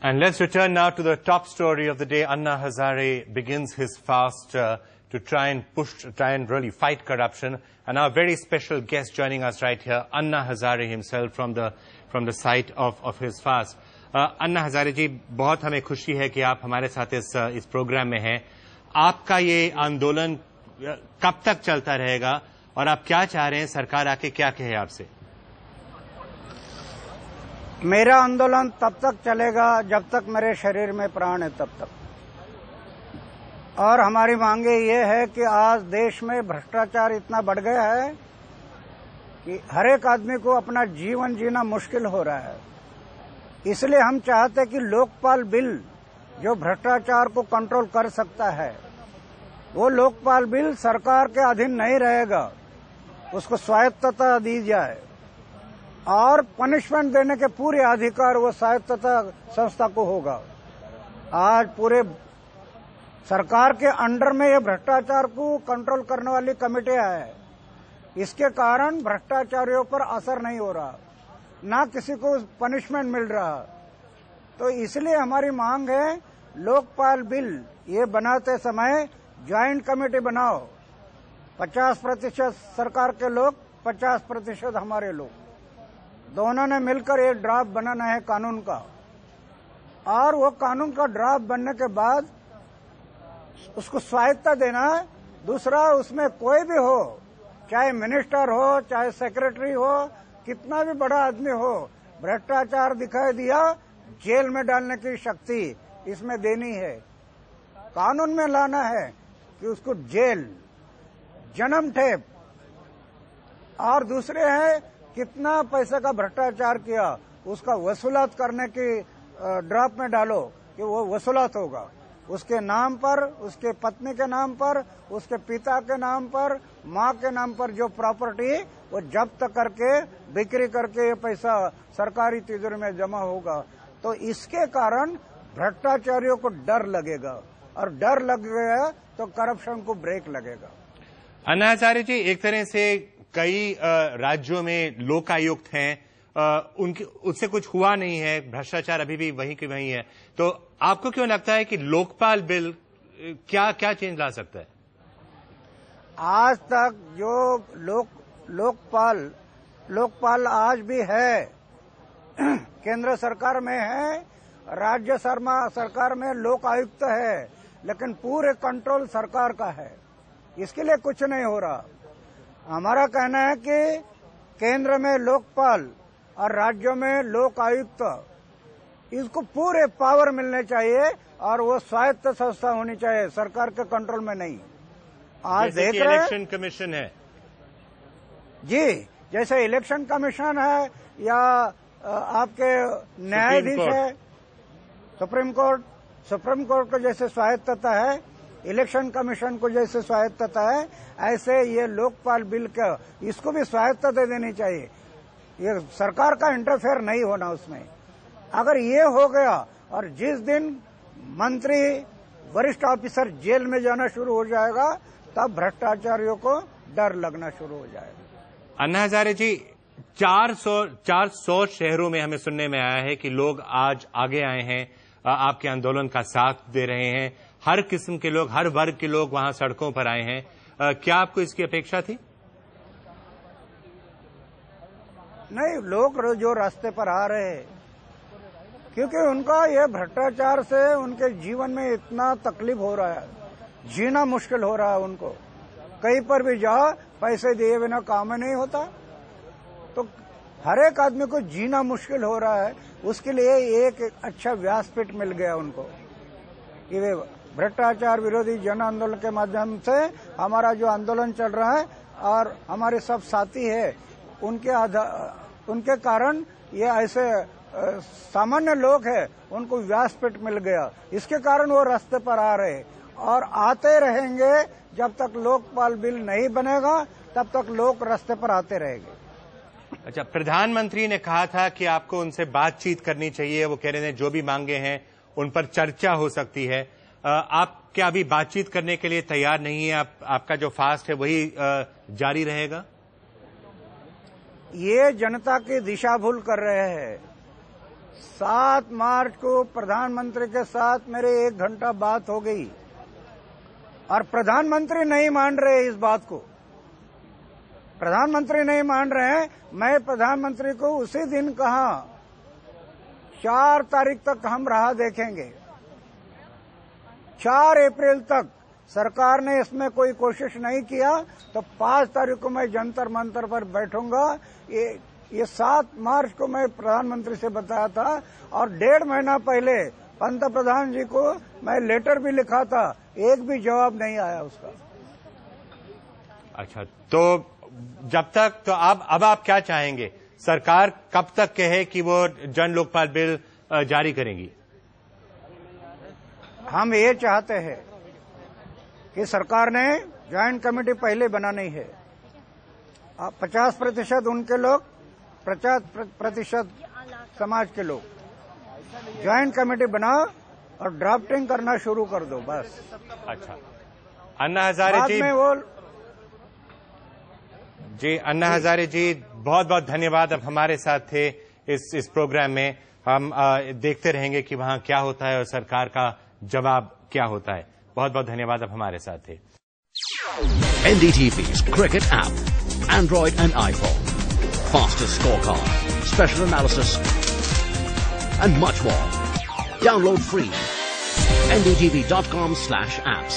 And let's return now to the top story of the day. Anna Hazare begins his fast to try and really fight corruption. And our very special guest joining us right here, Anna Hazare himself from the site of his fast. Anna Hazare जी, बहुत हमें खुशी है कि आप हमारे साथ इस programme में हैं। आपका ये आंदोलन कब तक चलता रहेगा और आप क्या चाह रहे हैं, सरकार आके क्या कहे आपसे? मेरा आंदोलन तब तक चलेगा जब तक मेरे शरीर में प्राण है, तब तक। और हमारी मांगे ये है कि आज देश में भ्रष्टाचार इतना बढ़ गया है कि हर एक आदमी को अपना जीवन जीना मुश्किल हो रहा है। इसलिए हम चाहते हैं कि लोकपाल बिल जो भ्रष्टाचार को कंट्रोल कर सकता है, वो लोकपाल बिल सरकार के अधीन नहीं रहेगा, उसको स्वायत्तता दी जाए और पनिशमेंट देने के पूरे अधिकार वो स्वायत्तता संस्था को होगा। आज पूरे सरकार के अंडर में ये भ्रष्टाचार को कंट्रोल करने वाली कमेटियां है। इसके कारण भ्रष्टाचारियों पर असर नहीं हो रहा, ना किसी को पनिशमेंट मिल रहा। तो इसलिए हमारी मांग है, लोकपाल बिल ये बनाते समय ज्वाइंट कमेटी बनाओ, 50% सरकार के लोग, 50% हमारे लोग, दोनों ने मिलकर एक ड्राफ्ट बनाना है कानून का। और वो कानून का ड्राफ्ट बनने के बाद उसको स्वायत्तता देना है। दूसरा, उसमें कोई भी हो, चाहे मिनिस्टर हो, चाहे सेक्रेटरी हो, कितना भी बड़ा आदमी हो, भ्रष्टाचार दिखाई दिया, जेल में डालने की शक्ति इसमें देनी है, कानून में लाना है कि उसको जेल, जन्म ठेप। और दूसरे है, कितना पैसे का भ्रष्टाचार किया उसका वसूलात करने की ड्राफ्ट में डालो कि वो वसूलात होगा, उसके नाम पर, उसके पत्नी के नाम पर, उसके पिता के नाम पर, माँ के नाम पर जो प्रॉपर्टी वो जब्त करके, बिक्री करके ये पैसा सरकारी तिजोरी में जमा होगा। तो इसके कारण भ्रष्टाचारियों को डर लगेगा, और डर लग गया तो करप्शन को ब्रेक लगेगा। अन्ना हजारे जी, एक तरह से कई राज्यों में लोकायुक्त हैं, उनके उससे कुछ हुआ नहीं है, भ्रष्टाचार अभी भी वहीं के वहीं है। तो आपको क्यों लगता है कि लोकपाल बिल क्या चेंज ला सकता है? आज तक जो लोकपाल आज भी है, केंद्र सरकार में है, राज्य सरकार में लोक आयुक्त है, लेकिन पूरे कंट्रोल सरकार का है। इसके लिए कुछ नहीं हो रहा। हमारा कहना है कि केंद्र में लोकपाल और राज्यों में लोक आयुक्त, इसको पूरे पावर मिलने चाहिए और वो स्वायत्त संस्था होनी चाहिए, सरकार के कंट्रोल में नहीं। आज देख रहे हैं इलेक्शन कमीशन है जी, जैसे इलेक्शन कमीशन है या आपके न्यायाधीश है, सुप्रीम कोर्ट को जैसे स्वायत्तता है, इलेक्शन कमीशन को जैसे स्वायत्तता है, ऐसे ये लोकपाल बिल का इसको भी स्वायत्तता दे देनी चाहिए। ये सरकार का इंटरफेयर नहीं होना उसमें। अगर ये हो गया और जिस दिन मंत्री, वरिष्ठ ऑफिसर जेल में जाना शुरू हो जाएगा, तब भ्रष्टाचारियों को डर लगना शुरू हो जाएगा। अन्ना हजारे जी, 400 शहरों में हमें सुनने में आया है कि लोग आज आगे आए हैं, आपके आंदोलन का साथ दे रहे हैं। हर किस्म के लोग, हर वर्ग के लोग वहां सड़कों पर आए हैं। क्या आपको इसकी अपेक्षा थी? नहीं, लोग जो रास्ते पर आ रहे हैं, क्योंकि उनका ये भ्रष्टाचार से उनके जीवन में इतना तकलीफ हो रहा है, जीना मुश्किल हो रहा है उनको। कहीं पर भी जाओ, पैसे दिए बिना काम नहीं होता। तो हर एक आदमी को जीना मुश्किल हो रहा है। उसके लिए एक अच्छा व्यासपीठ मिल गया उनको कि वे भ्रष्टाचार विरोधी जन आंदोलन के माध्यम से हमारा जो आंदोलन चल रहा है और हमारे सब साथी है, उनके कारण ये ऐसे सामान्य लोग हैं, उनको व्यासपीठ मिल गया। इसके कारण वो रास्ते पर आ रहे और आते रहेंगे। जब तक लोकपाल बिल नहीं बनेगा, तब तक लोग रास्ते पर आते रहेंगे। अच्छा, प्रधानमंत्री ने कहा था कि आपको उनसे बातचीत करनी चाहिए। वो कह रहे हैं जो भी मांगे हैं उन पर चर्चा हो सकती है। आप क्या अभी बातचीत करने के लिए तैयार नहीं है? आपका जो फास्ट है वही जारी रहेगा? ये जनता की दिशा भूल कर रहे हैं। 7 मार्च को प्रधानमंत्री के साथ मेरे 1 घंटा बात हो गई और प्रधानमंत्री नहीं मान रहे इस बात को। प्रधानमंत्री नहीं मान रहे हैं। मैं प्रधानमंत्री को उसी दिन कहा 4 तारीख तक हम राह देखेंगे। 4 अप्रैल तक सरकार ने इसमें कोई कोशिश नहीं किया तो 5 तारीख को मैं जंतर मंतर पर बैठूंगा। ये 7 मार्च को मैं प्रधानमंत्री से बताया था और 1.5 महीना पहले पंतप्रधान जी को मैं लेटर भी लिखा था, एक भी जवाब नहीं आया उसका। अच्छा, तो जब तक तो अब आप क्या चाहेंगे? सरकार कब तक कहे कि वो जन लोकपाल बिल जारी करेंगी? हम ये चाहते हैं कि सरकार ने ज्वाइंट कमेटी पहले बनानी है। 50% उनके लोग, 50% समाज के लोग ज्वाइंट कमेटी बनाओ और ड्राफ्टिंग करना शुरू कर दो बस। अच्छा, अन्ना हजारे जी, अन्ना हजारे जी, बहुत बहुत धन्यवाद। अब हमारे साथ थे इस प्रोग्राम में। हम देखते रहेंगे कि वहां क्या होता है और सरकार का जवाब क्या होता है। बहुत बहुत धन्यवाद, अब हमारे साथ थे। NDTV's cricket app, Android and iPhone, fastest scorecard, special analysis, and much more. Download free. ndtv.com/apps.